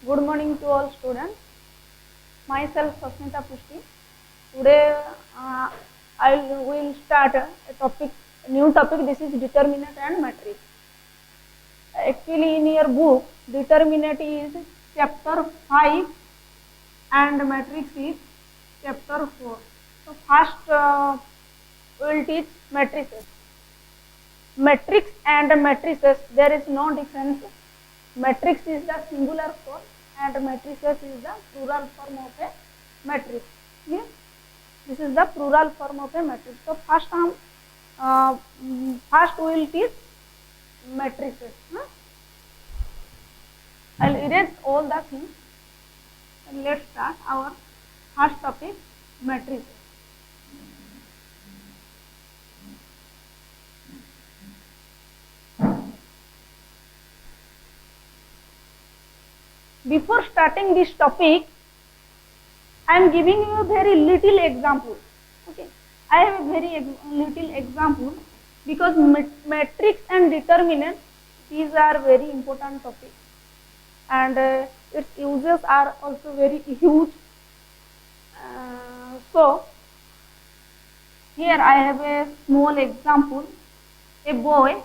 Good morning to all students. Myself Sasmita Pushti. Today I will start a new topic. This is determinant and matrix. Actually, in your book, determinant is chapter 5 and matrix is chapter 4. So first we will teach matrices. Matrix and matrices, there is no difference. Matrix is the singular form and matrices is the plural form of a matrix. Yeah? This is the plural form of a matrix. So first we will teach matrices. Huh? I will erase all the things and let's start our first topic, matrices. Before starting this topic, I am giving you a very little example. Okay, I have a very little example because matrix and determinant, these are very important topics and its uses are also very huge. So here I have a small example. A boy.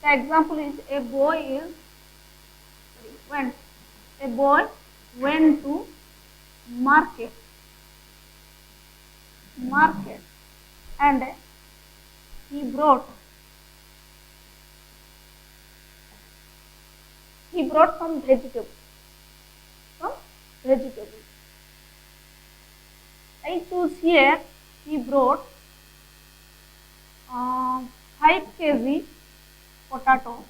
The example is a boy went to market and he brought some vegetables. I choose here he brought 5 kg potatoes,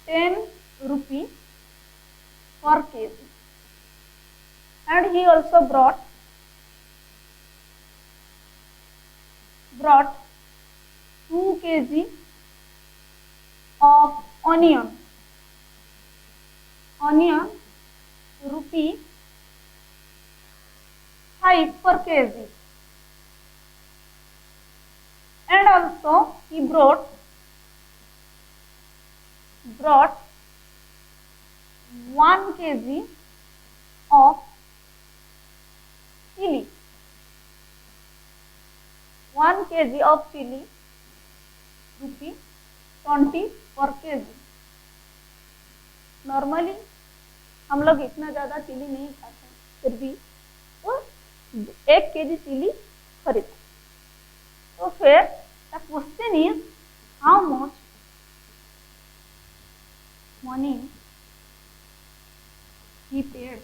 10 rupee per kg, and he also brought 2 kg of onion rupee 5 per kg, and also he brought 1 kg of chili, 1 kg of chili rupee 20 per kg. Normally हम लोग इतना ज़्यादा chilli नहीं खाते हैं, फिर भी वो 1 kg चिली खरीदा. तो फिर the question is how much money he paid.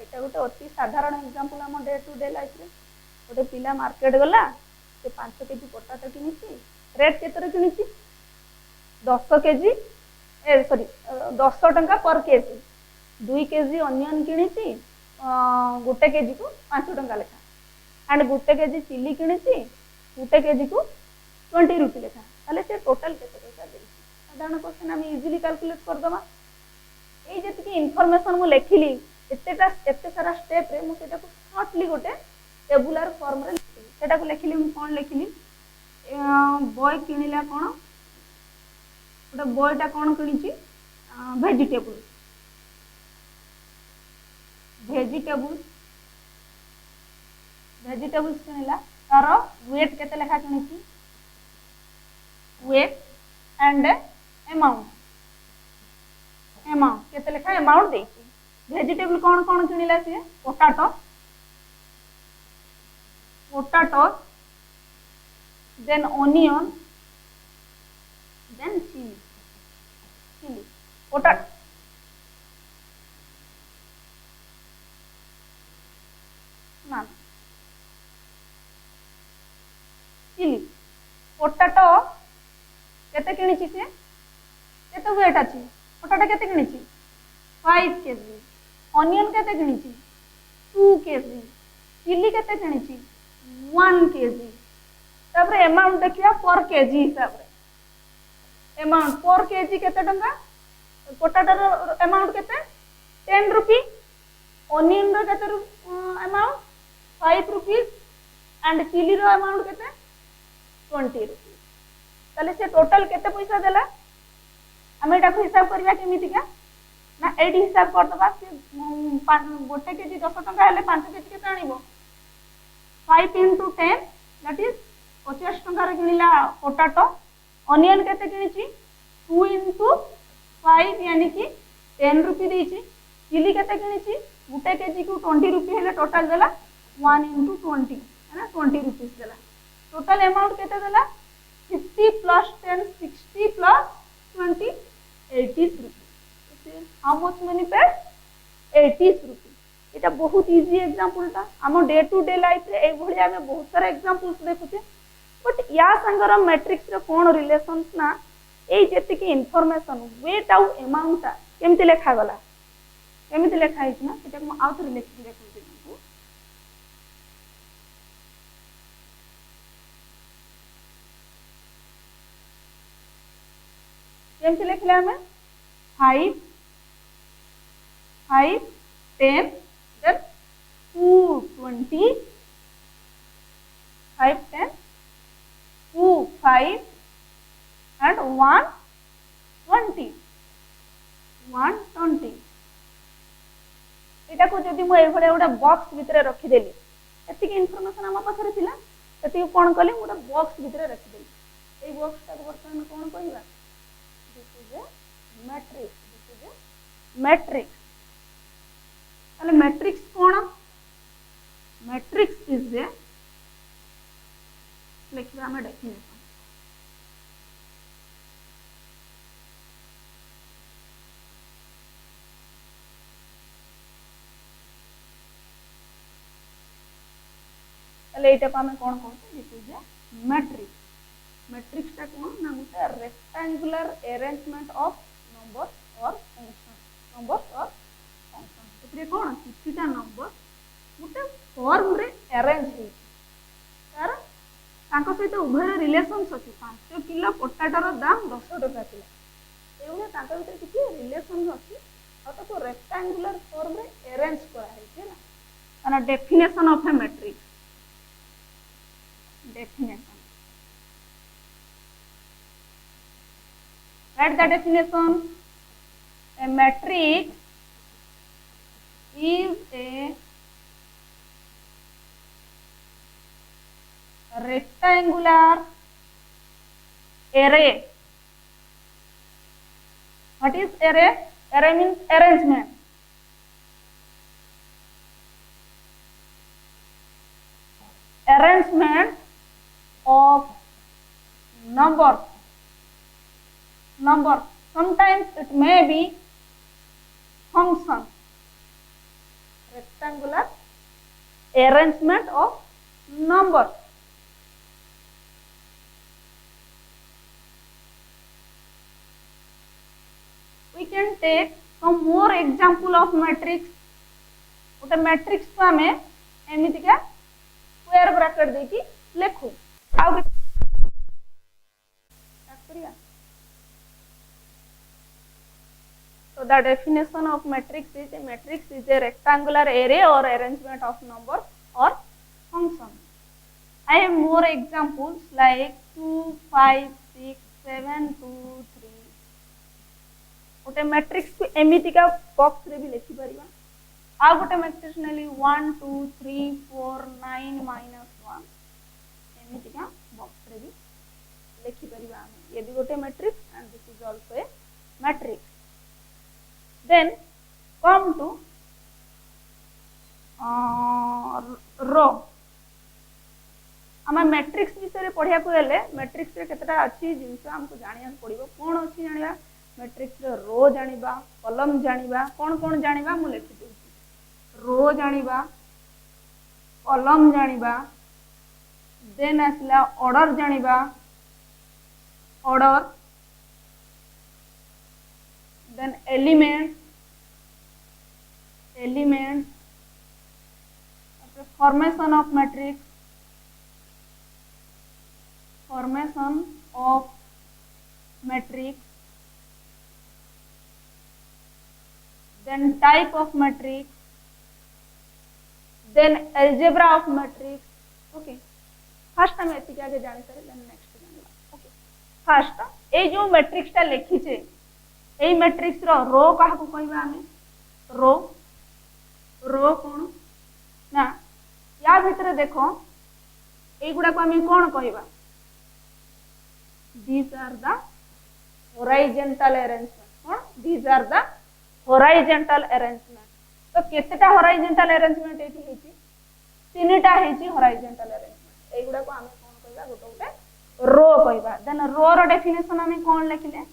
एटा गोटे अति साधारण एग्जांपल हम डे टू डे लाइफ रे. गोटे पिला मार्केट गला, से 5 kg पोटाटो किनिछि. रेट केतरे किनिछि? 10 kg 10 टंका पर केजी. 2 kg अनियन किनिछि, 1 kg को 5 टंका लेखा, एंड 1 kg चिली किनिछि 1 kg को 20 रुपी लेखा. ताले से टोटल केते पैसा देछि? साधारण क्वेश्चन हम इजीली कैलकुलेट कर दमा. एई जति की इन्फॉर्मेशन मु लेखिली एते सारा स्टेप रे मु सेटा को शॉर्टली गोटे टेबुलर फॉर्म रे लिखिली. सेटा को लेखिली मु कोन लेखिली? बॉय किनिला कोन? गोटे बॉयटा कोन किनिछि? भेजिटेबल्स किनिला. तार वेट केते लेखा किनिछि? वेट एंड अमाउंट केते लेखा अमाउंट देछि. भेजिटेबल कोन कोन किनिला? से potato then onion then chilli. Potato ना चिली. पोटाटो केते किनिछि? से केते वेट अछि? पोटाटो केते किनिछि? 5 kg. ऑनियन केते किनिछि? 2 kg. चिली केते किनिछि? 1 kg. तापर अमाउंट देखिया पर केजी हिसाब रे. अमाउंट पर केजी केते टंका? पोटाटो रो अमाउंट केते? 10 रुपी. ऑनियन रो केते amount? 5 rupees and chili ro amount kete 20 rupees ताले से टोटल केते पैसा देला हम एटा को हिसाब करबा केमितिका ना एडी हिसाब कर दबा से गोटे केजी 10 टका हेले 5 केजी केते आनिबो 5 into 10 that is 50 टका रे किनिला पोटैटो ऑनियन केते किनिची 2 into 5 यानी कि 10 रुपी देची चिली केते किनिची गोटे केजी को 20 रुपी हेले टोटल देला 1 into 20 है ना 20 रुपीस देला टोटल अमाउंट केते देला 50 plus 10 60 plus 20 80 rupee how much money paid 80 रुपी एटा बहुत इजी एग्जांपल ता हम डे टू डे लाइफ रे ए भली हम बहुत सारा एग्जांपल्स देखुचे बट या संगर मैट्रिक्स रे कोन रिलेशंस ना ए जेति की इंफॉर्मेशन वेट आउ अमाउंट ता केमति लेखा गला केमति लेखा है ना एटा हम आउट रे लिखि देखुचे हमको केमति लिखले हमें 5 10 then 2 20 5 10 2 5 and 1 20 120 एटा को जदी मो ए भले ओडा बॉक्स भितरे रखि देली एति की इन्फॉर्मेशन हम पाखरे थिला एति कोन कली ओडा बॉक्स भितरे रखि देली ए बॉक्स ता वर्तमान कोन कहिबा दिस इज ए मैट्रिक्स ताले matrix cone matrix is a लिखबा हम डेफिनेशन ताले एटा को हम कोन कहते दिस इज ए मैट्रिक्स ता कोन ना गुटे रेक्टेंगुलर अरेंजमेंट ऑफ नंबर्स और फंक्शन एतरे कोन किछिटा नंबर गुटे फॉर्म रे अरेंज हे तार तांको सहित उभय रिलेशंस अछि 5 किलो पोटैटो रो दाम 10 टका थिला एउने तांको भीतर किछि रिलेशन अछि आ ताको रेक्टेंगुलर फॉर्म रे अरेंज करा हे छला अना definition of a matrix definition write the definition a matrix is a rectangular array what is array means arrangement of numbers sometimes it may be function rectangular arrangement of numbers we can take some more example of matrix ओटा matrix को हमें एमिति का square bracket देकी लिखो आउ so the definition of matrix is a rectangular array or arrangement of numbers or functions I have more examples like 2 5 6 7 2 3 ओटे matrix को एमिति का बॉक्स रे भी लिखि परिबा आ गोटे मैट्रिक्स नेली 1 2 3 4 9 -1 एमिति का बॉक्स रे भी लिखि परिबा हम ये भी गोटे matrix and this is also a matrix then come to रो हम मैट्रिक्स विषय पढ़िया को हेले मैट्रिक्स रे केतटा अछि जिंस हमको जानिया पड़िबो कोन अछि जानिबा मैट्रिक्स रे रो जानिबा कॉलम जानिबा कोन जानिबा मु लिखि देउछि रो जानिबा कॉलम जानिबा देन असला ऑर्डर जानिबा order then elements after formation of matrix then type of matrix then algebra of matrix okay first हम एति के आगे जानि सरे then next फास्ट ए जो मैट्रिक्स टा लिखिचे ए मैट्रिक्स रो क्या कहबा आमे रो रो कौन ना या भितर देखो एगुड़ा को आम कौन कहबा these are the horizontal arrangement कौन these are the horizontal arrangement तो केतेटा होराइजेंटल अरेंजमेंट एठी हेची तीनटा हेची होराइजेंटल अरेंजमेंट एगुड़ा को आम कौन कहबा गोटे गोटे रो कहबा देन रो रो डेफिनेशन आम कौन लिखले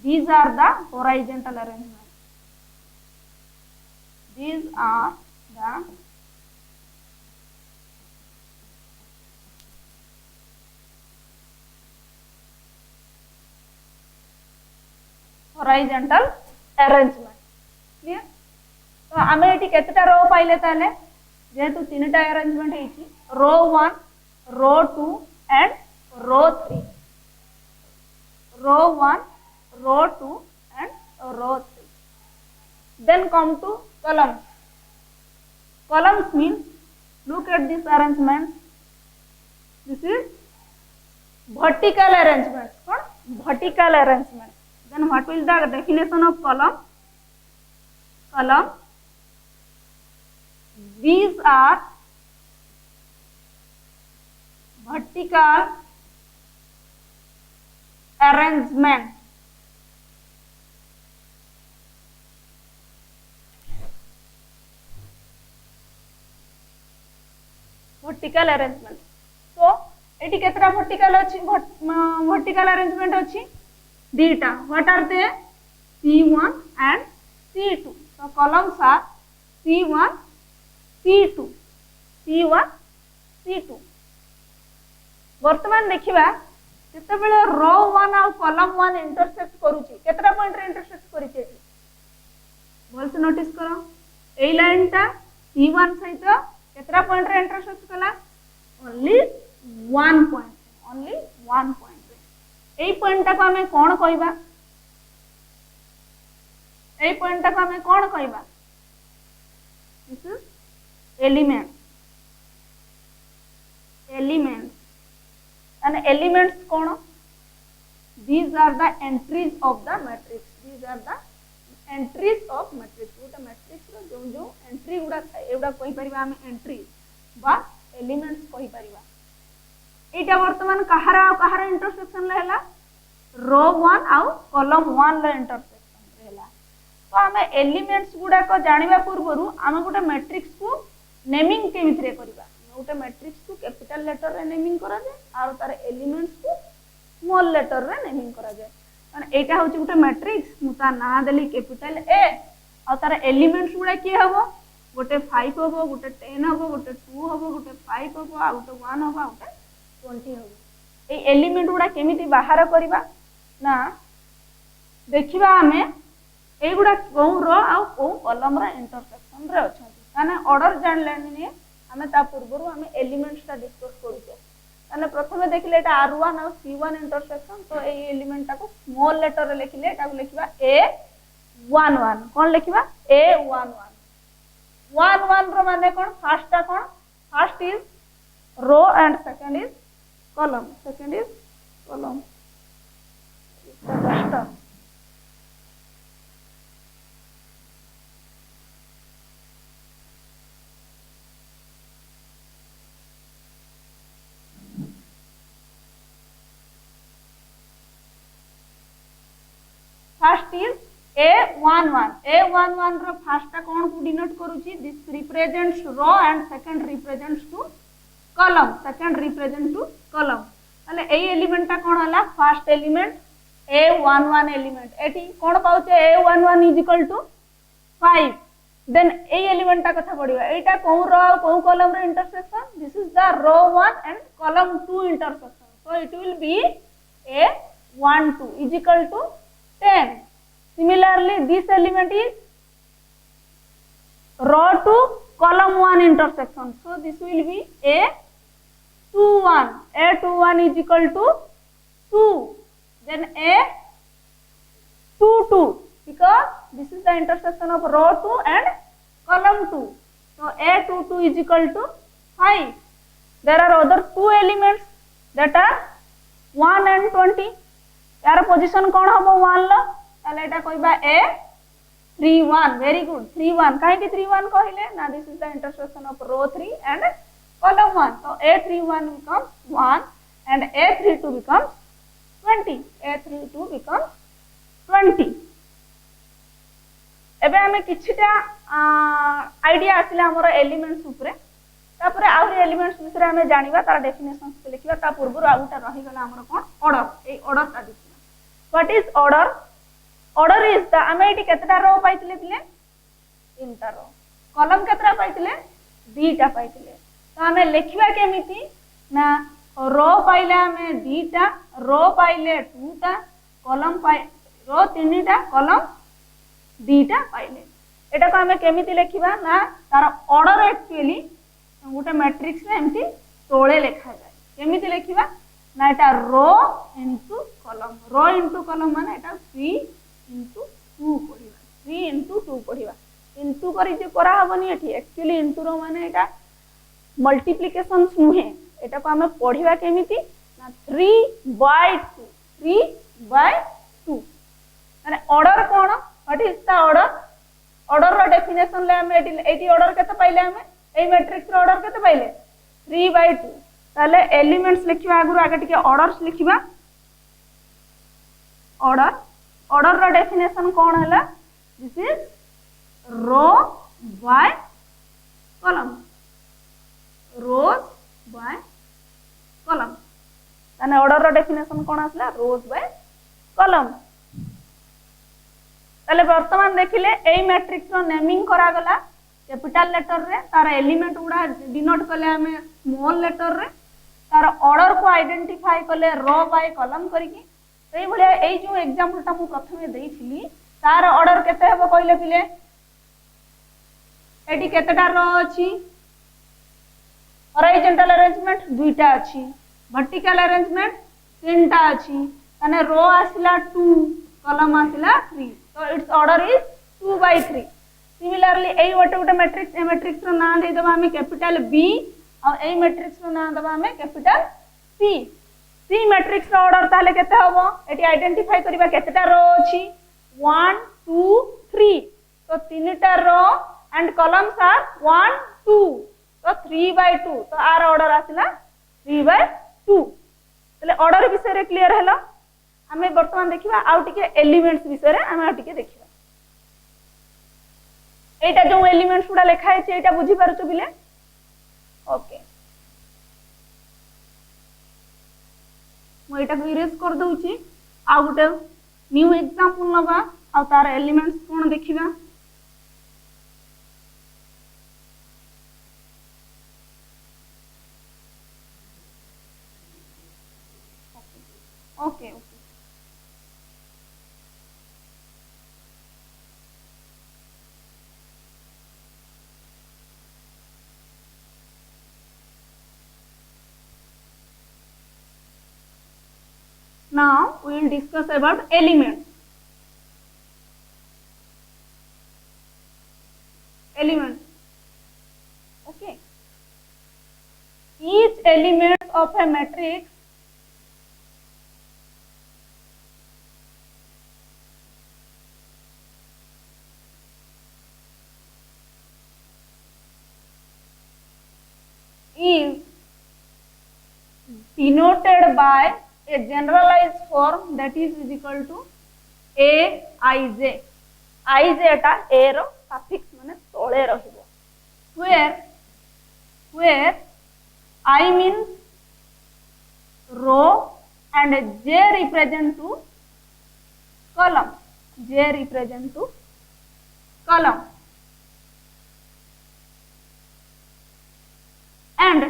these are the horizontal arrangement these are the horizontal arrangement clear तो आमे एटी केतेटा रो पाइले ताले जेहेतु तीनटा अरेंजमेंट हेची row 1 row 2 and row 3 row 1 row 2 and row 3 then come to columns means look at this arrangement this is vertical arrangement कौन vertical arrangement then what will the definition of column these are vertical arrangement vertical arrangement so एटी केतरा vertical अछि vertical arrangement अछि data what are they C1 and C2 so columns are C1 C2 C1 C2 वर्तमान देखिबा जते बेले रो 1 आ column 1 intersect करूची केतरा point रे इंटरसेक्ट करिछि एठी बोल से नोटिस करो ए लाइन टा C1 सहित केतरा पॉइंट रे इंटरसेक्ट कला ओनली 1 पॉइंट এই পয়েন্টটা কো আমি কোন কইবা এই পয়েন্টটা কো আমি কোন কইবা this is element and elements কোন these are the entries of the matrix these are the entries of matrix ওটা matrix रो जो जो एंट्री गुडा एवडा कहि परिबा हम एंट्री बा एलिमेंट्स कहि परिबा एटा वर्तमान कहार इंटरसेक्शन रहला रो 1 आउ कॉलम 1 रे इंटरसेक्शन रहला तो हमें एलिमेंट्स गुडा को जानिबा पूर्वरु हम गोटे मैट्रिक्स को नेमिंग केमिति रे करबा गोटे मैट्रिक्स को कैपिटल लेटर रे नेमिंग करा जाय आरो तार एलिमेंट्स को स्मॉल लेटर रे नेमिंग करा जाय माने एटा होची गोटे मैट्रिक्स मुता ना देली कैपिटल ए आ तार एलिमेंट्स गुडा की हबो गोटे 5 हबो गोटे 10 हबो गोटे 2 हबो गोटे 5 हबो आ गोटे 1 हबो आ गोटे 20 हबो ए एलिमेंट गुडा केमिति बाहर करबा ना देखिबा हमें ए गुडा को रो आ को कॉलम रा इंटरसेक्शन रे अछंती माने ऑर्डर जान लेनी हमें ता पूर्वरु हमें एलिमेंट्स ता डिस्कस करूचे माने प्रथमे देखिले एटा r1 और c1 इंटरसेक्शन तो ए एलिमेंट ता को स्मॉल लेटर रे लिखिले एटा को लिखिबा a11 कोन लिखिबा a11 रो माने कोन first is row and second is column first is a11 row first कोन को डिनोट करूची this represents row and second represents to column ताले ए एलिमेंट ता कोन हला फर्स्ट एलिमेंट a11 एलिमेंट एटी कोन पाउचे a11 is equal to 5 then ए एलिमेंट ता कथा पडिबा एटा को रो को कॉलम रे intersection this is the row 1 and column 2 intersection so it will be a12 is equal to 10 similarly this element is row 2 column 1 intersection so this will be a21 is equal to 2 then a22 because this is the intersection of row 2 and column 2 so a22 is equal to 5 there are other two elements that are 1 and 20 यार position कौन हम 1 लो ताले एटा कहबा ए 3 1 very good 3 1 काहे कि 3 1 कहले ना this is the intersection of row 3 and column 1 so a31 becomes 1 and a32 becomes 20 a32 becomes 20 एबे हमें किछटा आईडिया आसिला हमर एलिमेंट्स ऊपर तापर आउर एलिमेंट्स विषय हमें जानिबा तार डेफिनेशंस के लिखिबा ता पूर्व आउटा रही गला हमर कोन ऑर्डर ए ऑर्डर ता देखिबा what is order order is the हमें एटी केतटा रो पाइतले दिले तीनटा रो कॉलम केतरा पाइतले दीटा पाइतले तो हमें लिखिबा केमिति ना रो पाइले हमें दीटा रो पाइले 2टा कॉलम पाइ रो 3टा कॉलम दीटा पाइले एटा को हमें केमिति लिखिबा ना तार ऑर्डर एक्चुअली गोटे मैट्रिक्स रे एमती तोळे लिखा जाय केमिति लिखिबा ना एटा रो इनटू कॉलम माने एटा 3 इनटू 2 पढिबा 3 इनटू 2 पढिबा इनटू करी जे करा हबनी एठी एक्चुअली इनटू रो माने एटा मल्टीप्लिकेशन नुहे एटा को हमें पढिबा केमिति ना 3/2 माने ऑर्डर कोन what is the order row definition ले हमें एटी ऑर्डर केते पाइले हमें ए मैट्रिक्स रो ऑर्डर केते पाइले 3/2 ताले एलिमेंट्स लिखिबा आगु आगे टिके ऑर्डर्स लिखिबा ऑर्डर रो डेफिनेशन कोन हला this is row by column rows by column ताने ऑर्डर रो डेफिनेशन कोन आसला rows by column ताले वर्तमान देखिले एई मैट्रिक्स रो नेमिंग करा गला कैपिटल लेटर रे तार एलिमेंट उडा डिनोट कले हमें स्मॉल लेटर रे तार ऑर्डर को आइडेंटिफाई कले रो बाय कॉलम करिकि एई भलिया एई जो एग्जांपल ता मु प्रथमे देइथिली तार ऑर्डर केते हेबो कहले पिले एटी केतेटा रो अछि हॉरिजॉन्टल अरेंजमेंट 2टा अछि वर्टिकल अरेंजमेंट 3टा अछि तने रो आसिला 2 कॉलम आसिला 3 तो इट्स ऑर्डर इज 2/3 सिमिलरली एई गोटे मैट्रिक्स रो नाम दे दबा हमें कैपिटल बी और एई मैट्रिक्स रो नाम दबा हमें कैपिटल सी मैट्रिक्स रो ऑर्डर ताले केते होबो एटी आइडेंटिफाई करबा केतेटा रो अछि 1 2 3 तो 3टा रो एंड कॉलम्स आर 1 2 तो 3/2 तो आर ऑर्डर आसिला 3/2 तले ऑर्डर विषय रे क्लियर हैला हमें वर्तमान देखिबा आउ टिके एलिमेंट्स विषय रे हमें आउ टिके देखिबा एटा जो एलिमेंट्स उडा लेखा है एटा बुझी पारुछु बिले ओके मो एटा को इरेज कर दउची आउ गोटे न्यू एग्जांपल नबा आ तार एलिमेंट्स कोन देखिबा okay now we will discuss about elements okay each element of a matrix is denoted by a generalized form that is equal to aij ij eta a ro suffix mane tole rahibo where I means row and j represent to column and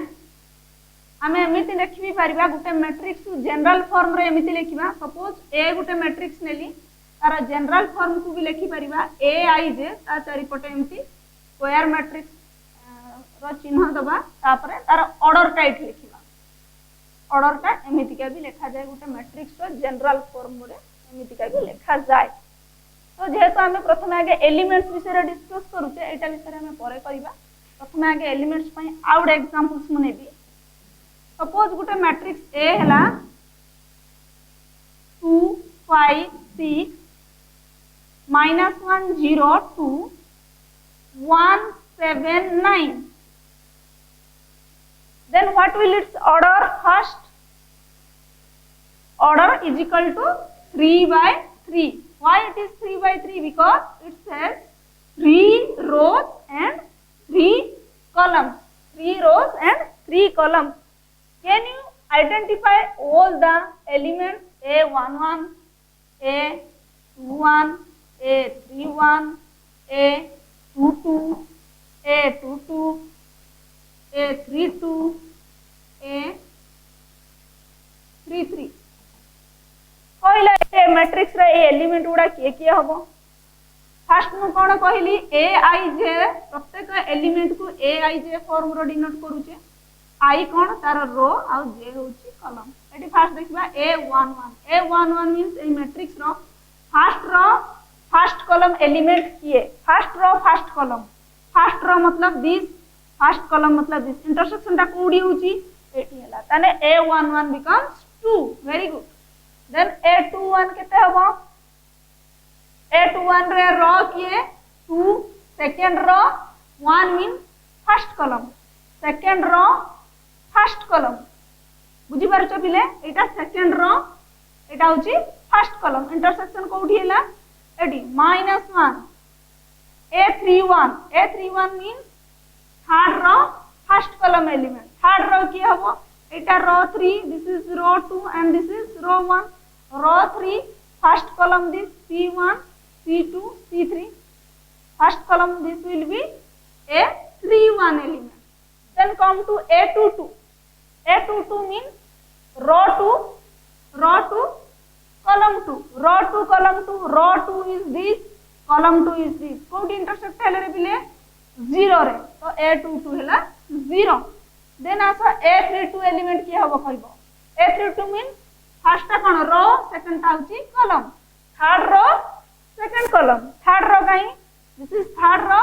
आमे एमिति लिखि परिबा गुटे matrix general form रे एमिति लिखिबा suppose ए गुटे matrix नेली तार general form को भी लिखि परिबा ए आई जे ता चारि पटे एमिति स्क्वायर मैट्रिक्स रो चिन्ह दबा तापरे तार ऑर्डर टाइप लिखिबा ऑर्डर टा एमिति का भी लिखा जाय गुटे मैट्रिक्स रो जनरल फॉर्म रे एमिति का भी लिखा जाय तो जेहेतु आमे प्रथम आगे एलिमेंट्स विषय रे डिस्कस करूचे एटा विषय रे आमे परे करबा प्रथम आगे एलिमेंट्स पई out examples मनेबी suppose Gute matrix A हला 2 5 6 -1 0 2 1 7 9. Then what will its order? First order is equal to 3 by 3. Why it is 3 by 3? Because it says 3 rows and 3 columns. 3 rows and 3 columns. Can you identify all the elements A11, A21, A31, A22, A22, A32, A33? कहला ए matrix रे ए element गुडा किए हम fast मु कोन कहली ए आई जे प्रत्येक element को ए आई जे form रो denote करूचे आई कोन तार रो आ जे होची कॉलम एटी फास्ट देखबा A11 मींस ए मैट्रिक्स रो फर्स्ट कॉलम एलिमेंट किए फर्स्ट रो मतलब दिस फर्स्ट कॉलम मतलब दिस इंटरसेक्शन टा कोडी होची एटी हला तने A11 becomes 2 very good then A21 केते हबो A21 रे रो किए 2 second row 1 mean first column second row first column बुझी पारछो पिले एटा सेकंड रो एटा होची फर्स्ट कॉलम इंटरसेक्शन कोठी हला एटी -1 A31 means third row first column element third row की हबो एटा row 3 this is row 2 and this is row 1 row 3 first column this C1 C2 C3 first column this will be A31 element then come to A22 means row 2 column 2 row 2 column 2 row 2 is this column 2 is this code intersect हेले रे बिले 0 रे तो A22 हेला 0 then आसा A32 element की हबो कहबो A32 means first कोन रो सेकंड ताउची column third row second column third row काई this is third row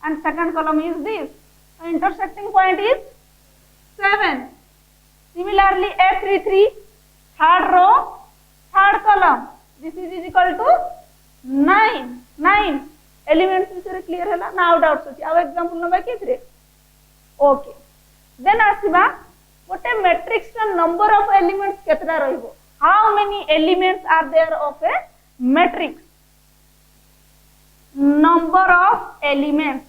and second column is this so intersecting point is 7 similarly A33 third row third column this is equal to 9 elements विषय clear हैला ना doubts अछि अब example नबा केथरे okay then आसीबा गोटे matrix का number of elements केतरा रहइबो how many elements are there of a matrix number of elements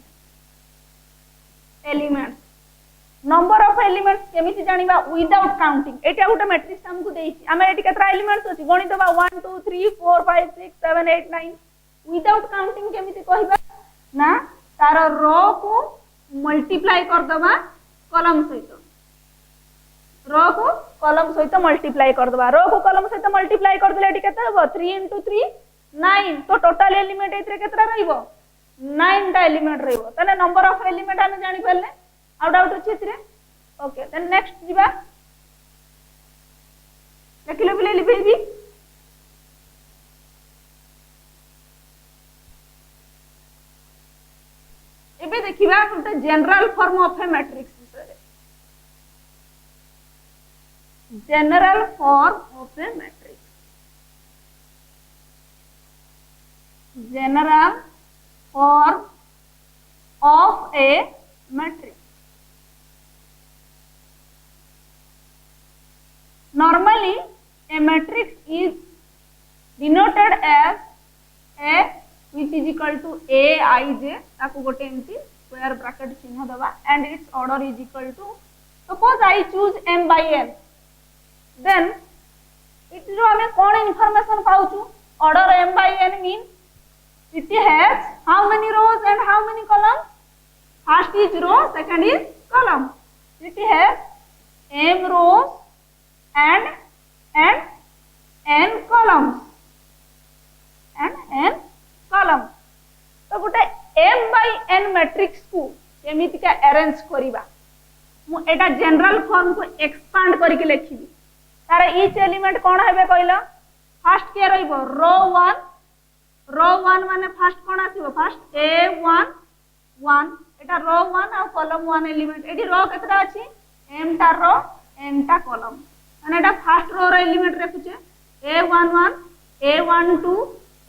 number of elements केमिति जानिबा without counting एटा गोटे मैट्रिक्स हमकु देइछि हमें एटी केतरा एलिमेंट्स अछि गणित बा 1 2 3 4 5 6 7 8 9 without counting केमिति कहिबा ना तार रो को मल्टीप्लाई कर दबा कॉलम सहित रो को कॉलम सहित मल्टीप्लाई कर दबा रो को कॉलम सहित मल्टीप्लाई कर देले एटी केते हबो 3 * 3 9 तो टोटल एलिमेंट एतरे केतरा रहइबो 9 टा एलिमेंट रहइबो तने नंबर ऑफ एलिमेंट हम जानि परले आउट आउट अछि एतरे ओके देन नेक्स्ट जिबा देखिले बिले लिबेबी एबे देखिबा गोटे general form of a matrix general form of a matrix general form of a matrix normally a matrix is denoted as a which is equal to aij ताको गोटे anti square bracket चिन्ह दबा and its order is equal to suppose I choose m by n then it जो हमें कौन information पाउछु order m by n means it has how many rows and how many columns first is row second is column it has m rows and n columns तो गोटे m by n matrix को केमिति का arrange करिबा मु एटा general form को expand करके लिखिबी तार ईच एलिमेंट कोन हेबे कहला फर्स्ट के रहइबो रो 1 माने फर्स्ट कोन आसीबो फर्स्ट A1 एटा रो 1 आ कॉलम 1 एलिमेंट एडी रो केतरा अछि m टा रो n टा कॉलम माने एटा फर्स्ट रो रो element रखुचे A11 A12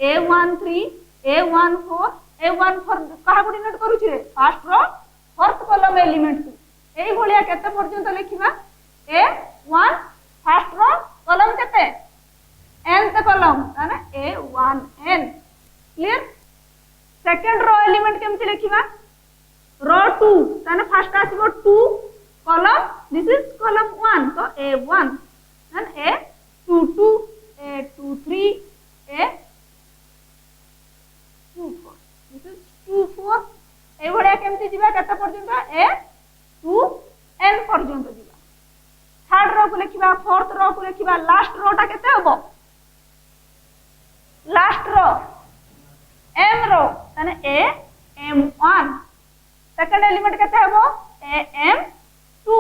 A13 A14 A14 कहा को डिनोट करू रे first row fourth column element को एई भलिया केते पर्यंत लिखिबा A1 फर्स्ट रो कॉलम केते nth कॉलम ताने A1n clear second row element केमति लिखिबा रो 2 ताने फर्स्ट आसीबो 2 कॉलम दिस इज कॉलम 1 तो A1 then A22 A23 A24 this is 24 ए भलिया केमति जिबा केते पर्यंत A2n पर्यंत जिबा थर्ड रो को लिखिबा फोर्थ रो को लिखिबा लास्ट रोटा केते हबो लास्ट रो m रो ताने am1 सेकंड एलिमेंट केते हबो am2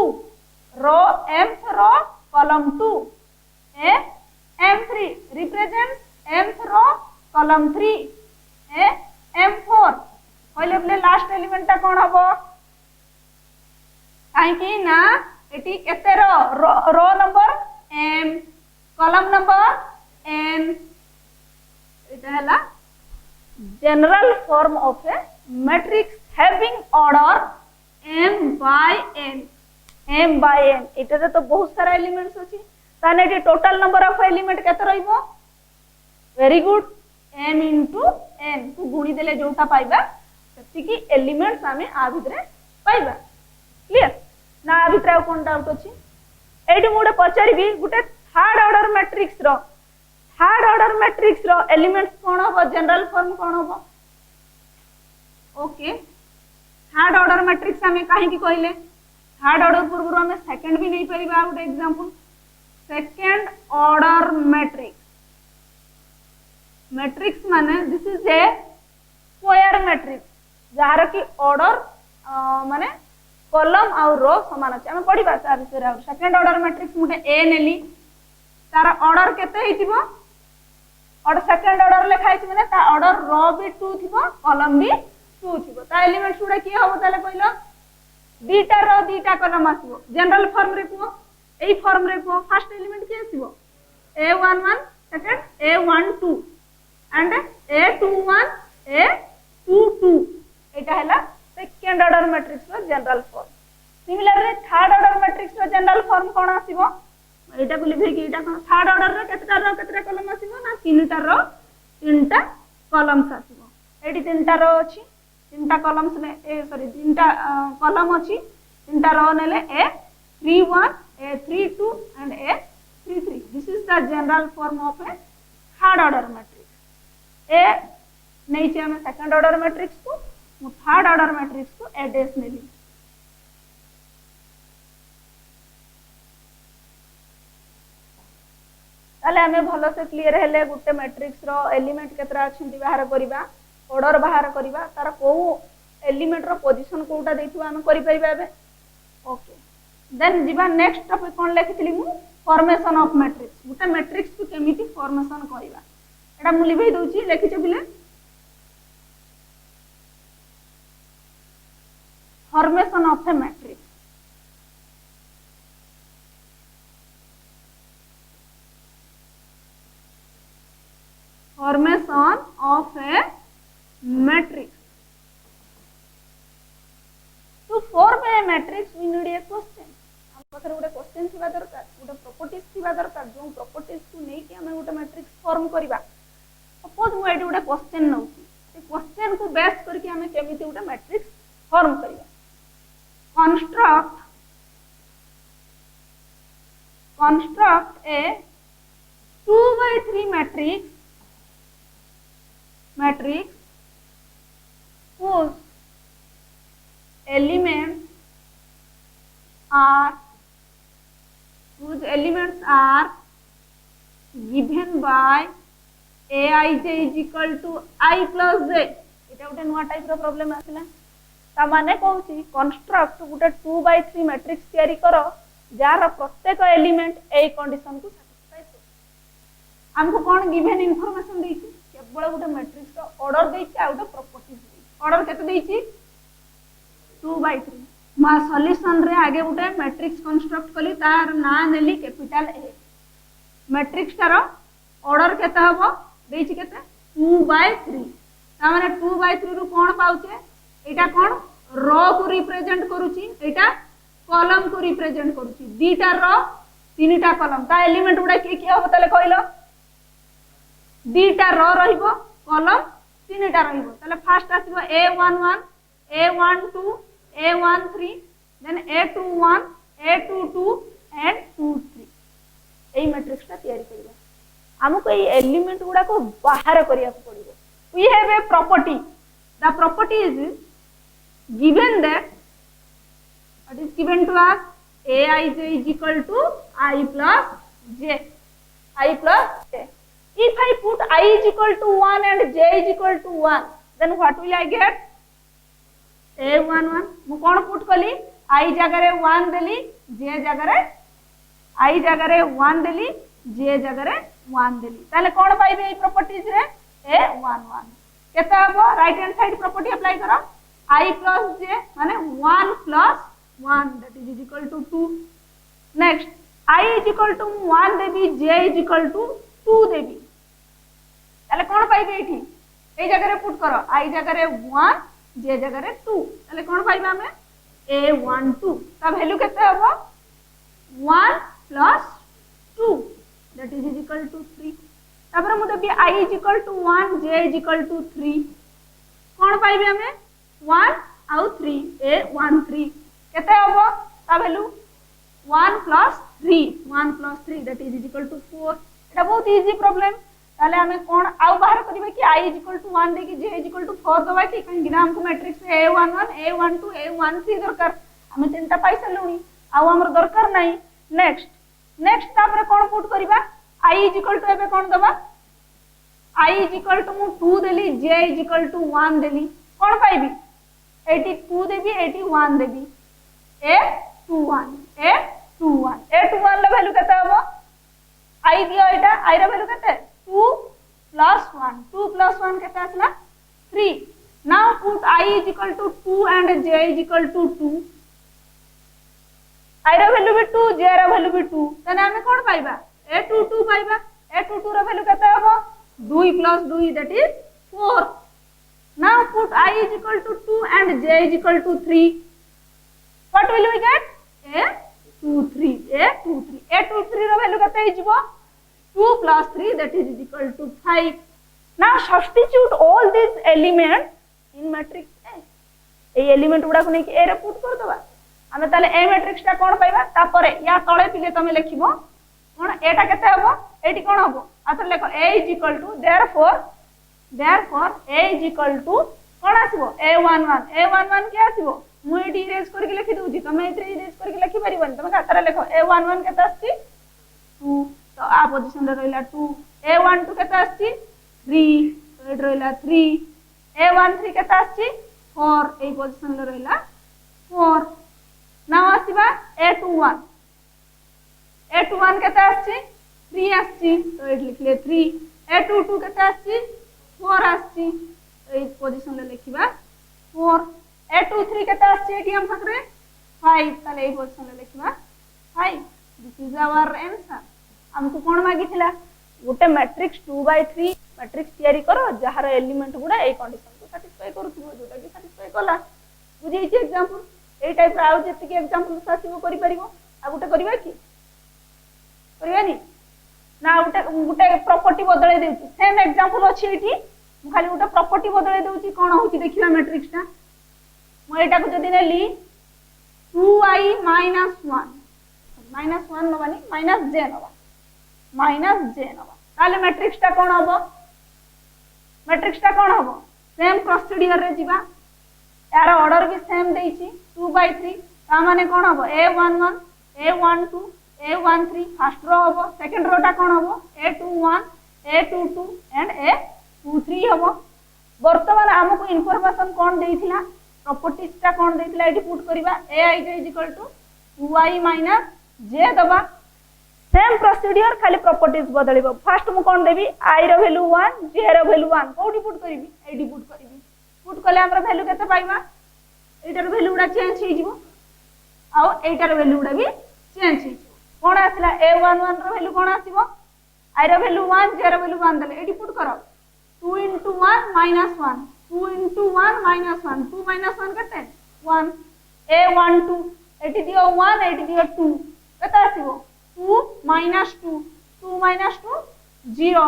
row mth row column 2 am3 represents mth row column 3 am4 कहले बोले लास्ट एलिमेंट ता कोन हबो काहे कि ना एटी केते row number m column number n इटा हला general form of a matrix having order m by n इटा तो बहुत सारा एलिमेंट्स अछि ताने एटी टोटल नंबर ऑफ एलिमेंट केते रहइबो very good m into n को गुणी देले जोटा पाइबा सेति की एलिमेंट्स हमें आ भितरे पाइबा क्लियर ना आ भितरे कोन डाउट अछि एटी मुडे पचारिबी गुटे थर्ड ऑर्डर मैट्रिक्स रो एलिमेंट्स कोन हो जनरल फॉर्म कोन हो ओके थर्ड ऑर्डर मैट्रिक्स हमें काहे की कहले थर्ड ऑर्डर पूर्व हमें सेकंड भी नहीं परिबा गुटे एग्जांपल सेकंड ऑर्डर मैट्रिक्स माने this is a square matrix jar की ऑर्डर माने कॉलम और रो समान अछि हम पढिबा ता विषय रे second order matrix Mute a नेली तार ऑर्डर केते हितिबो और सेकंड ऑर्डर लिखा हिति माने ता ऑर्डर रो भी 2 थिबो कॉलम भी 2 थिबो ता एलिमेंट्स गुडा की होबो ताले कहलो बीटा रो बीटा कॉलम आसीबो जनरल फॉर्म रे को एई फॉर्म रे को फर्स्ट एलिमेंट की आसीबो a11 second a12 and a21 a22 एटा हला सेकंड ऑर्डर मैट्रिक्स रो general form similarly third order matrix रो जनरल फॉर्म कोन आसीबो एटा को लिखै कि एटा कोन थर्ड ऑर्डर रो केतेटा कॉलम आसीबो ना तीनटा कॉलम्स आसीबो एटी तीनटा रो अछि तीनटा कॉलम्स ने तीनटा कॉलम अछि तीनटा रो नेले a31 a32 and a33 this is the general form of a third order matrix a नहीं छे हमें सेकंड ऑर्डर मैट्रिक्स को मु थर्ड ऑर्डर मैट्रिक्स को एड्रेस नेली ताले हमें भलो से क्लियर हेले गुटे मैट्रिक्स रो एलिमेंट केतरा अछि बाहर करिबा ऑर्डर बाहर करिबा तार को एलिमेंट रो पोजीशन कोटा देथिबा हम करि परिबा बे ओके देन जीवा नेक्स्ट टॉपिक कोन लिखितली मु formation of matrix Gute matrix को केमिति फॉर्मेशन करिबा एटा मु लिखै दोची लिखि छ बिले formation of a matrix formation of a matrix to form a matrix we need a question हम पाखर गोटे क्वेश्चन थिबा दरकार गोटे प्रॉपर्टीज थिबा दरकार जो प्रॉपर्टीज को नै कि हम गोटे मैट्रिक्स फॉर्म करबा सपोज मु एटी गोटे क्वेश्चन नउची ए क्वेश्चन को बेस करके हम केमिति गोटे मैट्रिक्स फॉर्म करबा construct a 2/3 matrix whose elements are given by aij is equal to I plus j एटा गोटे नुवा टाइप रो प्रॉब्लम आसिला ता माने कहूची कंस्ट्रक्ट गोटे 2/3 मैट्रिक्स तयारी करो जार प्रत्येक एलिमेंट ए कंडीशन को सैटिस्फाई कर हमको कोन गिवन इंफॉर्मेशन देछि केवल गोटे मैट्रिक्स रो ऑर्डर देछि आ गोटे प्रॉपर्टीज देछि ऑर्डर केते देछि 2/3 मा सॉल्यूशन रे आगे गोटे मैट्रिक्स कंस्ट्रक्ट कली तार ना नेली कैपिटल ए मैट्रिक्स तार ऑर्डर केते हबो देछि केते 2/3 ता माने 2/3 रु कोन पाउचे एटा कोन रो को रिप्रेजेंट करूची एटा कॉलम को रिप्रेजेंट करूची दीटा रो तीनटा कॉलम ता एलिमेंट गुडा की हबो तले कहलो दीटा रो रहिबो कॉलम तीनटा रहिबो तले फर्स्ट आसीबो A11 A12 A13 then A21 A22 and 23 एई मैट्रिक्स ता तयारी करबा हमको एई एलिमेंट गुडा को बाहर करिया को पड़िबो we have a property the property is given that what is given to us aij is equal to I plus j I plus j if I put I is equal to 1 and j is equal to 1 then what will I get a11 मु कोन put कली I जगह रे 1 देली j जगह रे I जगह रे 1 देली j जगह रे 1 देली ताले कोन पाइबे ए प्रॉपर्टीज रे a11 केता हबो right hand side property apply करो I plus j माने 1 plus 1 that is equal to 2 next I is equal to 1 Devi j is equal to 2 देबी ताले कोन पाइबे एठी ए जगह रे पुट करो I जगह रे 1 j जगह रे 2 ताले कोन पाइबा हमें a12 ता वैल्यू केते हबो 1 plus 2 that is equal to 3 तापर मु देबी I is equal to 1 j is equal to 3 कोन पाइबे हमें 1 आउ 3 a13 केते हबो ता value 1 plus 3 that is equal to 4 एटा बहुत इजी प्रॉब्लम ताले हमें कोन आउ बाहर करबे कि I is equal to 1 दे कि j is equal to 4 दबा कि कहीं ना हमको मैट्रिक्स a11 a12 a13 दरकार हमें तीनटा पैसा लुनी आउ हमर दरकार नाही नेक्स्ट तापर कोन पुट करबा I is equal to एबे कोन दबा I is equal to मु 2 देली j is equal to 1 Delhi cone पाइबी 82 Devi 81 Devi a21 La value केते हबो I दियो एटा I रा वैल्यू केते 2 plus 1 2 plus 1 केते आसला 3 now put I is equal to 2 and j is equal to 2 I रा value भी 2 j रा वैल्यू भी 2 तने हमें कोन पाइबा a22 पाइबा a22 रा वैल्यू केते हबो 2 plus 2 that is 4 now put I is equal to 2 and j is equal to 3 what will we get a23 row value केते हिजबो 2 plus 3 that is equal to 5 now substitute all these elements in matrix A ए element गुडा को नै कि ए रे put कर दबा हमें ताले ए मैट्रिक्स टा कोन पाइबा ता परे या तळे पिले तमे लिखिबो कोन एटा केते हबो एटी कोन हबो आतर लेखो a is equal to therefore a is equal to cone आसीबो a11 के आसीबो मु एटी इरेज करके लिखि दोजी तमे एतरे इरेज करके लिखि परिबन तमे खातारे लेखो a11 केते आछि 2 तो आ पोजीशन रे रहला 2 a12 केते आछि 3 तो एट रहला 3 a13 केते आछि 4 ए पोजीशन रे रहला 4 नाउ आसीबा a21 केते आछि 3 आछि तो एट लिखले 3 a22 केते आछि 4 आछि तो ए पोजीशन रे लिखिबा 4 a23 केते आछि एटी हम सकरे 5 ताले ए पोजीशन रे लिखिबा 5 दिस इज आवर आंसर हमको कोन मागिथिला गोटे मैट्रिक्स 2/3 मैट्रिक्स तयारी करो जहार एलिमेंट गुडा ए कंडीशन को सैटिस्फाई करथुबो जोटा कि सैटिस्फाई कला बुझी छी एग्जांपल ए टाइप राउ जेति के एग्जांपल सासिबो करि परिबो आ गोटे करबा कि करबानी ना गोटे प्रॉपर्टी बदलै देउची सेम एग्जांपल अछि एठी मु खाली गोटे प्रॉपर्टी बदलै देउची कोन होची देखिबा मैट्रिक्स ता मु एटा को जदी नेली 2i - 1 नबानी -j नबा ताले मैट्रिक्स ता कोन हबो सेम प्रोसीजर रे जीवा यार ऑर्डर भी सेम देइची 2/3 ता माने कोन हबो a11 a12 a13 first row हबो सेकंड रो ता कोन हबो a21 a22 एंड a23 हबो वर्तमान हमको इंफॉर्मेशन कोन देइथिला प्रॉपर्टीज ता कोन देइथिला एठी पुट करबा aij = 2i - j दबा सेम प्रोसीजर खाली प्रॉपर्टीज बदलिबो फर्स्ट मु कोन देबी i row value 1 j row value 1 कोठी पुट करबी एडी पुट करले हमरा वैल्यू केते पाइबा एटार वैल्यू उडा चेंज हे जिवो आ एटार वैल्यू उडा भी चेंज हे जिवो कोन आसला a11 रो वैल्यू कोन आसीबो I row value 1 j row value 1 देले एडी पुट करो 2 into 1 minus 1 2 into 1 minus 1 2 minus 1 केते 1 a1 2 एटी दियो 1 एटी दियो 2 केते आसीबो 2 minus 2 2 minus 2 0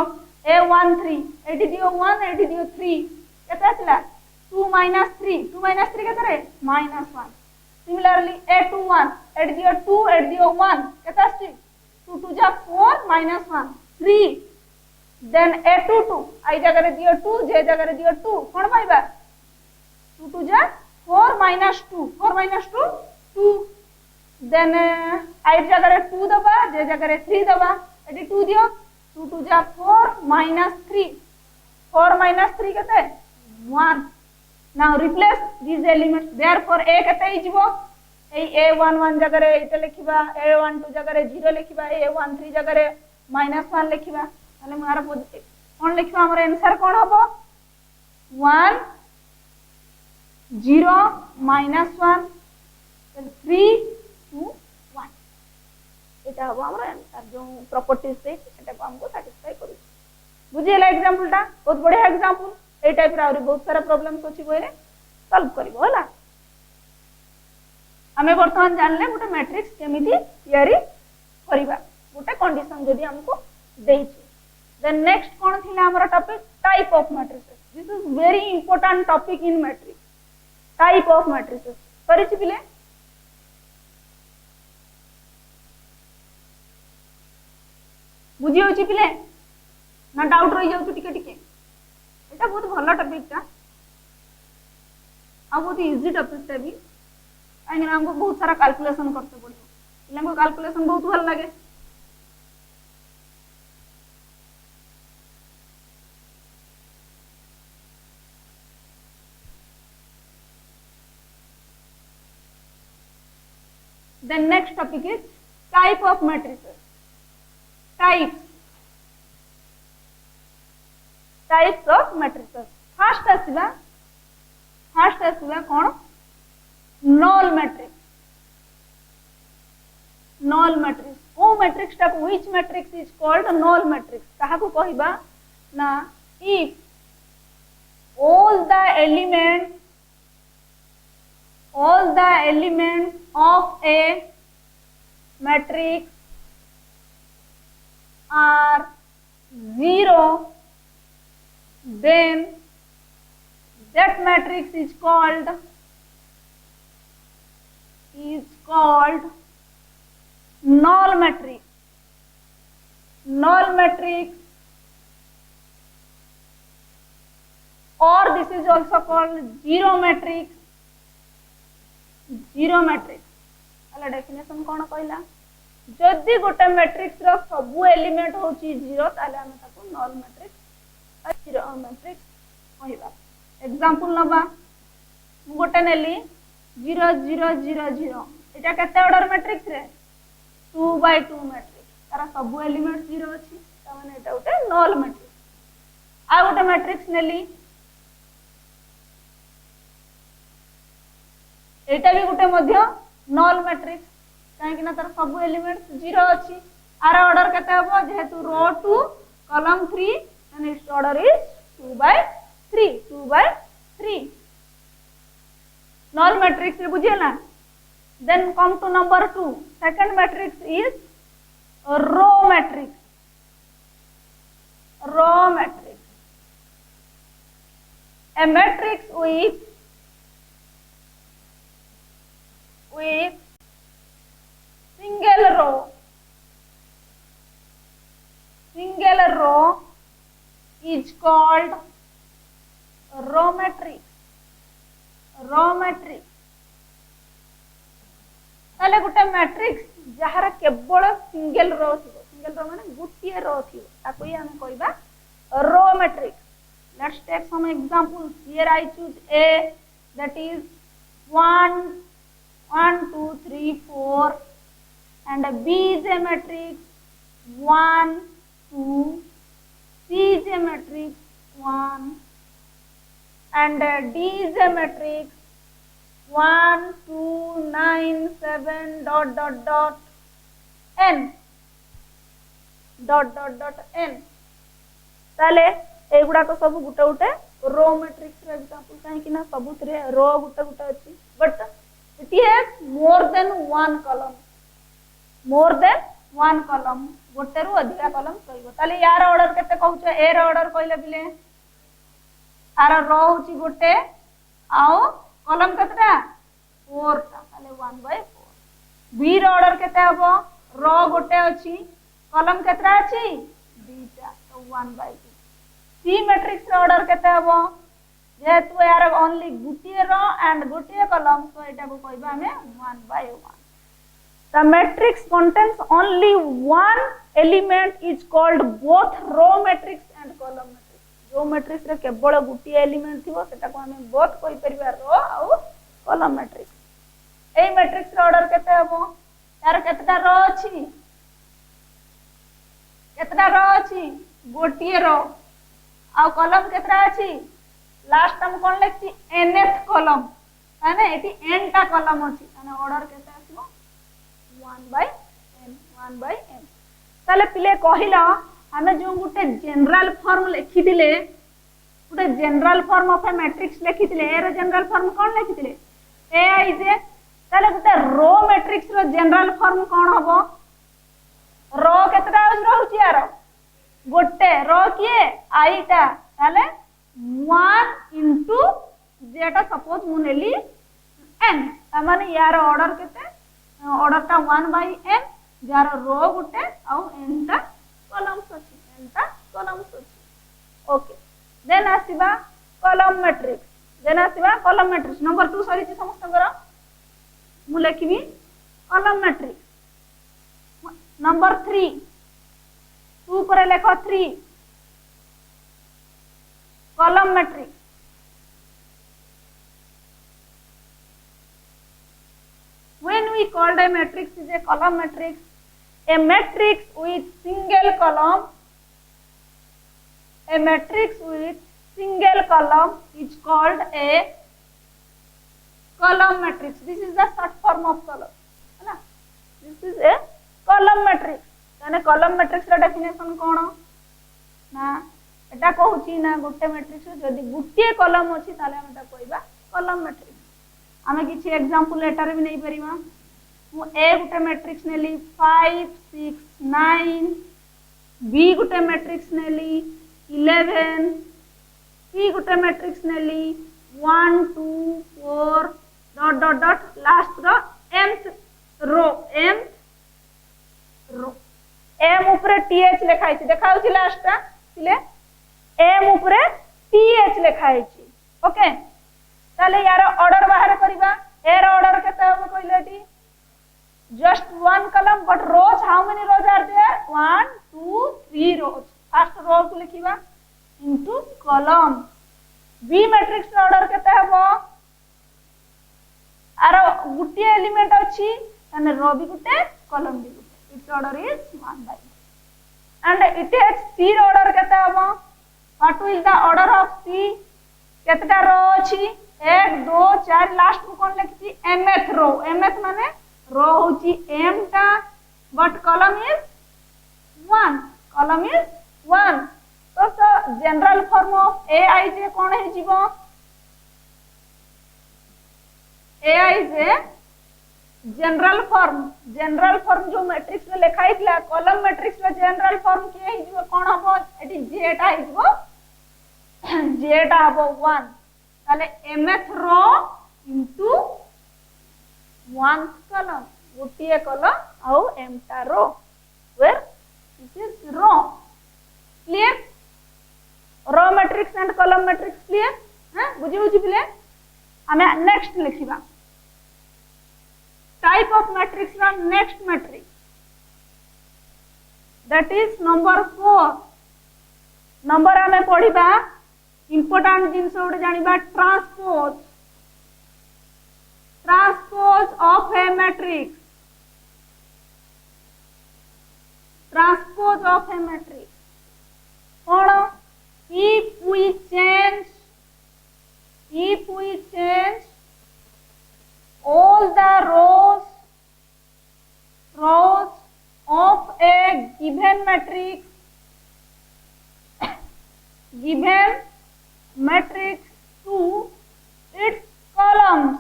a1 3 एटी दियो 1 एटी दियो 3 केते आसिला 2 minus 3 केते रे minus 1 similarly a2 1 एटी दियो 2 एटी दियो 1 केते आसी 2 2 जा 4 minus 1 3 then a2 2 I जगह रे दियो 2 j जगह रे दियो 2 कोन पाइबा 2 2 जा 4 minus 2 2 then I जगह रे 2 दबा j जगह रे 3 दबा एटी 2 दियो 2 2 जा 4 minus 3 4 minus 3 केते 1 now replace these elements therefore a केते हिजबो ए a11 जगह रे इते लिखिबा a12 जगह रे 0 लिखिबा a13 जगह रे -1 लिखिबा ताले मार कोन लिखिबा हमर आंसर कोन हबो 1 0 -1 3 2 1 एटा हबो हमर आंसर जो प्रॉपर्टीज से एटा को हमको सैटिस्फाई करू बुझिला एग्जांपल टा बहुत बढ़िया एग्जांपल ए टाइप रा और बहुत सारा प्रॉब्लम्स अछि बोले सॉल्व करबो होला हमें वर्तमान जानले गोटे मैट्रिक्स केमिति तयारी करिबा गोटे कंडीशन जदी हमको देई छी देन नेक्स्ट कोन थिला हमर topic type of matrices this is very important topic in matrix type of matrices करि छी पिले बुझी होची पिले ना डाउट रही जाउ टिके टिके एटा बहुत भलो टॉपिक ता आ बहुत इजी टॉपिक ता भी आगे हमको बहुत सारा कैलकुलेशन करते पड़ो पिला कैलकुलेशन बहुत भल लगे the next topic is type of matrices types of matrices first आसीबा cone null matrix O matrix टा which matrix is called null matrix कहा को कहिबा ना if all the elements of a matrix are 0 then that matrix is called null matrix or this is also called zero matrix अला definition कोन कहला जदी गोटे matrix रो सब element होची 0 ताले हम ताको null matrix zero matrix कहबा एग्जांपल नबा गोटे नेली 0 0 0 0 एटा केते ऑर्डर मैट्रिक्स रे 2 by 2 मैट्रिक्स तारा सब एलिमेंट 0 अछि त माने एटा गोटे null मैट्रिक्स आ गोटे मैट्रिक्स नेली एटा भी गोटे मध्य null मैट्रिक्स काहे कि ना तार सब एलिमेंट 0 अछि आर ऑर्डर केते हबो जेहेतु रो 2 column 3 and it's order is 2 by 3 null matrix रे बुझियला then come to number 2 second matrix is row matrix a matrix with single row is called row matrix ताले गुटे मैट्रिक्स जहार केवल सिंगल रो माने गुटिए रो थिबो ताको ही हम कहबा row matrix let's take some examples here I choose a that is 1 1 2 3 4 and b is a matrix 1 2 c is a matrix 1 and d is a matrix 1 2 9 7 ... n dot dot dot n ताले एगुड़ा को सब गुटे गुटे रो matrix रो example कहीं ना सब रो गुटे गुटे अच्छी but it has more than one column more than one column गोटे रु अधिका कॉलम रहिबो ताले यार ऑर्डर केते कहउछ ए रो ऑर्डर कहले बिले आर रो होची गोटे आउ कॉलम केतेटा 4 टा ताले 1/4 बी रो ऑर्डर केते हबो रो गोटे अछि कॉलम केतेटा अछि 2 टा तो 1/2 सी मैट्रिक्स रो ऑर्डर केते हबो जेतु यार ओनली गुटिए रो एंड गुटिए कॉलम तो एटा को कहबा हमें 1/1 The matrix contains only one element is called both row matrix and column matrix. जो matrix रे केवल गुटी एलिमेंट थिबो सेटा को हमें both कोइ परिवार रो आउ column matrix. एई matrix रे ऑर्डर केते हबो यार केतेटा रो अछि केतेटा रो अछि गोटिए रो आउ कॉलम केतेटा अछि लास्ट हम कोन लेखछि nth कॉलम माने एटी n टा कॉलम अछि माने ऑर्डर केते आसीबो 1/n ताले पिले कहिला हमें जो गुटे जनरल फॉर्म लिखि दिले गुटे general form of a matrix लिखि दिले ए रो जनरल फॉर्म कोन लिखि दिले ए आई जे ताले गुटे रो मैट्रिक्स रो जनरल फॉर्म कोन हबो रो केतरा रहउची यार गोटे रो किए आई टा ताले 1 इनटू जेटा सपोज मु नेली n त माने यार ऑर्डर केते ऑर्डर टा 1/n जार रो गुटे आउ n टा कॉलम्स अछि n टा कॉलम्स अछि ओके देन आसीबा कॉलम मैट्रिक्स नंबर 2 सरी छी समस्त कर मु लिखिबी कॉलम मैट्रिक्स नंबर 3 2 पर लेखो 3 column matrix when we called a matrix is a column matrix a matrix with single column is called a column matrix this is the short form of column है ना this is a column matrix माने column matrix रा definition कोन ना एटा कहूची ना गोटे matrix जदी गुटिए column अछि ताले हम एटा कहबा column matrix आमे किछि एग्जांपल लेटर भी नहीं परिबा मु ए गुटे मैट्रिक्स नेली 5 6 9 बी गुटे मैट्रिक्स नेली 11 सी गुटे मैट्रिक्स नेली 1 2 4 dot dot dot last row mth row m ऊपर th लिखाइ छी देखाउ छी लास्ट टा थिले m ऊपर th लिखाइ छी ओके ताले यार ऑर्डर बाहर करिबा एर ऑर्डर केते हम कहलेटी just one column but rows how many rows are there 1 2 3 rows first row को लिखिबा into column B matrix order केते हबो आर गुटी एलिमेंट अछि तने रो भी गुटे कॉलम भी गुटे it's order is 1/1 and it has C order केते हबो what is the order of C केतेटा रो अछि 1 2 4 लास्ट को कोन लिखछि mth रो mth माने रो होची m टा बट कॉलम इज 1 तो जनरल फॉर्म ऑफ ai जे कोन हे जीवो ai जे जनरल फॉर्म जो मैट्रिक्स में लिखाइतला कॉलम मैट्रिक्स में जनरल फॉर्म के हे जीवो कोन हबो एटी j टा हे जीवो j टा हबो 1 ताले mth row into 1th column गोटिए कॉलम आउ m टा row where this is row clear row matrix and column matrix clear हां बुझी पिले हमें नेक्स्ट लिखिबा टाइप ऑफ मैट्रिक्स रा next matrix that is number 4 number हमें पढ़िबा इंपोर्टेंट जिंस ओडे जानिबा ट्रांसपोज ऑफ ए मैट्रिक्स और if we change all the rows of a given given matrix to its columns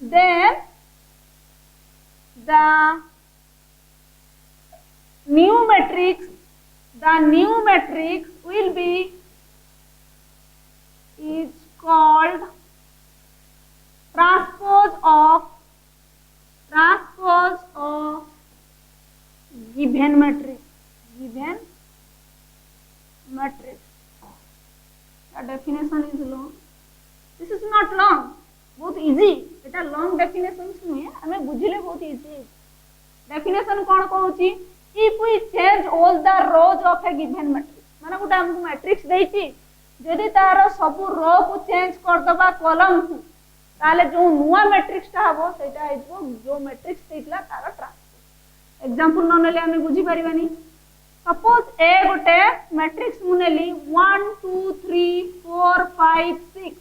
then the new matrix will be is called transpose of given matrix. The definition is long. This is not long, बहुत easy. एटा long definitions नुहे हमें बुझिले बहुत easy. Definition कौन कहूची? If we change all the rows of a given matrix, माने गुटा हमको matrix देइची, जदि तार सब रो को चेंज कर दबा कॉलम को, ताले जो नुवा मैट्रिक्स ता हबो सेटा आइबो जो मैट्रिक्स देइतला तार ट्रांसपोज. एग्जांपल न नेले हमें बुझी परिबानी. सपोज ए गोटे मैट्रिक्स मुनेली 1 2 3 4 5 6,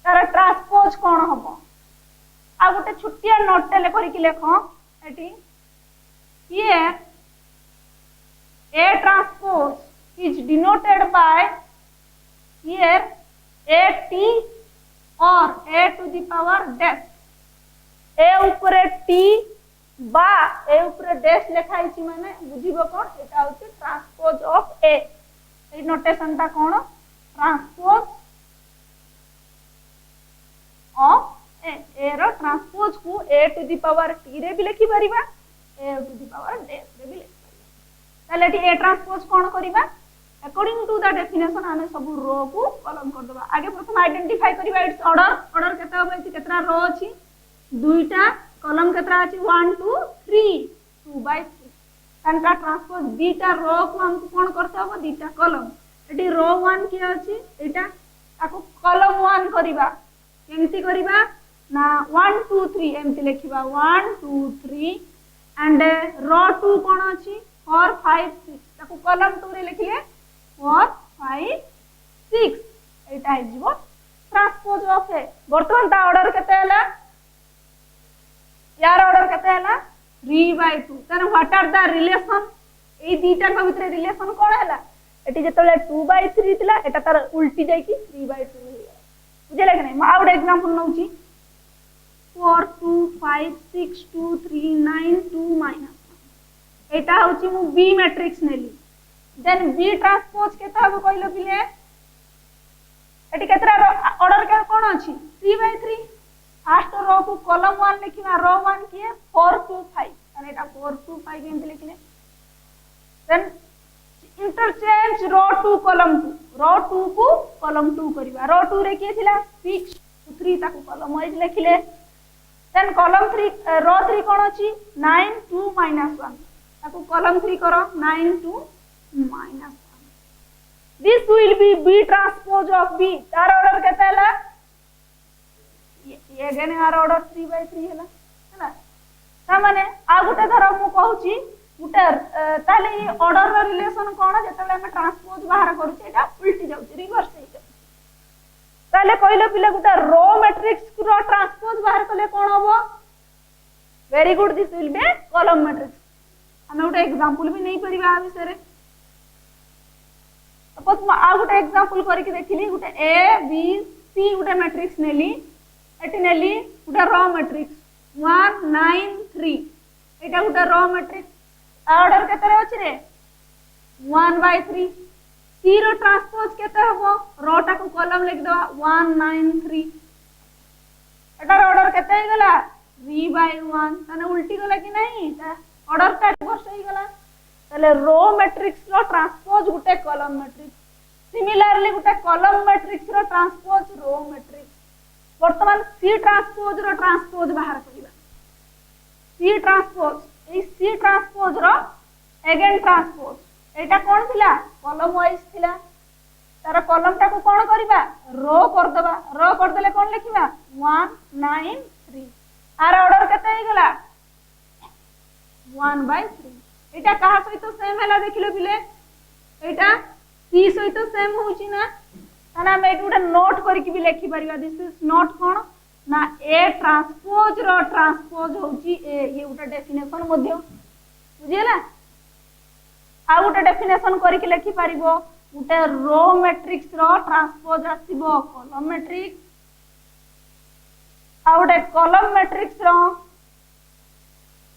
तार ट्रांसपोज कोन हबो? आ गोटे छुटिया नोट टेले करिकि लेखो एटी here A transpose is denoted by here AT or A to the power dash. A ऊपर T बा A ऊपर dash लिखा है माने बुझिबो कोन एटा होची ट्रांसपोज ऑफ A. ए नोटेशन ता कोन? Transpose of A. A रो ट्रांसपोज को A to the power T रे भी लिखि परिबा, A to the power dash रे भी लिखि परिबा. ताले टी A ट्रांसपोज कोन करिबा? अकॉर्डिंग टू द डेफिनेशन हमें सब रो को कॉलम कर दबा. आगे प्रथम आइडेंटिफाई करिबा इट्स ऑर्डर केता होबे कि केतरा रो अछि, दुईटा कॉलम केतरा अछि 1 2 3 2 बाय 3. तनका ट्रांसपोज बीटा रो को हमको कोन करते होबो बीटा कॉलम. एटी रो 1 के अछि एटा ताको कॉलम 1 करिबा. केमति करिबा ना 1 2 3 एमति लिखिबा 1 2 3 एंड रो 2 कोन अछि 4 5 6 ताको कॉलम 2 रे लिखिले 4 5 6 एटा आइबो ट्रांसपोज ऑफ ए. वर्तमान ता ऑर्डर केते हला? यार ऑर्डर केते हला 3/2. तने व्हाट आर द रिलेशन? ए दीटा के भीतर रिलेशन कोन हला? एटी जेतले 2/3 थिला एटा तार उल्टी जाई कि 3/2 हो गया. बुझले कि नहीं? म आउट एग्जांपल नउची 4 2 5 6 2 3 9 2 माइनस. एटा होची मु बी मैट्रिक्स नेली. देन बी ट्रांसपोज केता हबो कहलो पिले? एटी केतरा ऑर्डर के कोन अछि 3/3. फर्स्ट रो को कॉलम 1 लिखिना रो 1 किए 4 2 5 અને એટા 4 2 5 કેમ लिखले. देन इंटरचेंज रो 2 कॉलम 2 रो 2 को कॉलम 2 करिवा. रो 2 रे के थिला 6 3 ताको कॉलम वाइज लिखिले. देन कॉलम 3 रो 3 कोन अछि 9 2 -1 ताको कॉलम 3 करो 9 2 -1. This will be B transpose of B. तार ऑर्डर केता हला? ये गने आर ऑर्डर 3/3 हला हला. ता माने आ गुटे धरो मु कहूची गुटे ताले ये ऑर्डर रो रिलेशन कोन जेतले हम ट्रांसपोज बाहर करू एटा उल्टी जाउ रिवर्स हे जाउ. ताले कहलो पिले गुटे रो मैट्रिक्स रो ट्रांसपोज बाहर कले कोन होबो? Very good. This will be column matrix. हमें गुटे एग्जांपल भी नहीं परिबा आ विषय रे. सपोज म आ गुटे एग्जांपल करी के देखिली गुटे ए बी सी गुटे मैट्रिक्स नेली. एटी नेली गुटे रो मैट्रिक्स 1 9 3 एटा गुटे रो मैट्रिक्स. ऑर्डर केतरे अछि रे 1/3. सी रो ट्रांसपोज केते हबो? रो टा को कॉलम लिख दवा 1 9 3. एटा ऑर्डर केते हे गला 3/1. तने उल्टी गला कि नहीं? ऑर्डर ता रिवर्स हे गला. तले रो मैट्रिक्स रो ट्रांसपोज गुटे कॉलम मैट्रिक्स. सिमिलरली गुटे column matrix row transpose row matrix. वर्तमान सी ट्रांसपोज रो ट्रांसपोज बाहर करिबा. सी ट्रांसपोज ए C transpose row again transpose एटा कोन थिला? कॉलम वाइज थिला. तार कॉलम टा को कोन करिबा? रो कर दबा. रो कर देले कोन लिखिबा 1 9 3. आर ऑर्डर केते हे गला 1/3. एटा कहा सहित सेम हला देखिलो बिले. एटा सी सहित सेम होची ना ताना हम एटू गोटे नोट करके भी लिखि परिबा दिस इज नॉट कोन ना ए ट्रांसपोज रो ट्रांसपोज होची ए ये गोटे डेफिनेशन मध्य बुझिला आ गोटे डेफिनेशन करके लिखि परिबो गोटे रो matrix row transpose आसीबो column matrix आ गोटे column matrix row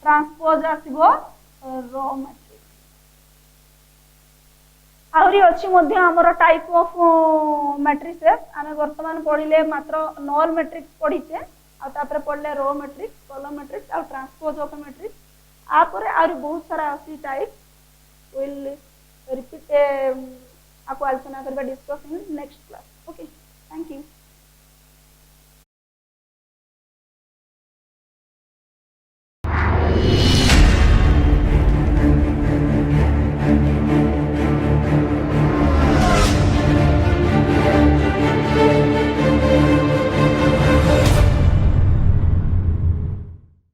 transpose आसीबो row matrix आउरी अछि मध्ये हमर टाइप ऑफ मैट्रिसेस आमे वर्तमान पढिले मात्र नॉल मैट्रिक्स पढिचे आ तापर पढले रो मैट्रिक्स कॉलम मैट्रिक्स आ ट्रांसपोज ऑफ मैट्रिक्स आ परे आउरी बहुत सारा अछि टाइप विल रिपीट आको आलोचना करबा डिस्कस इन नेक्स्ट क्लास।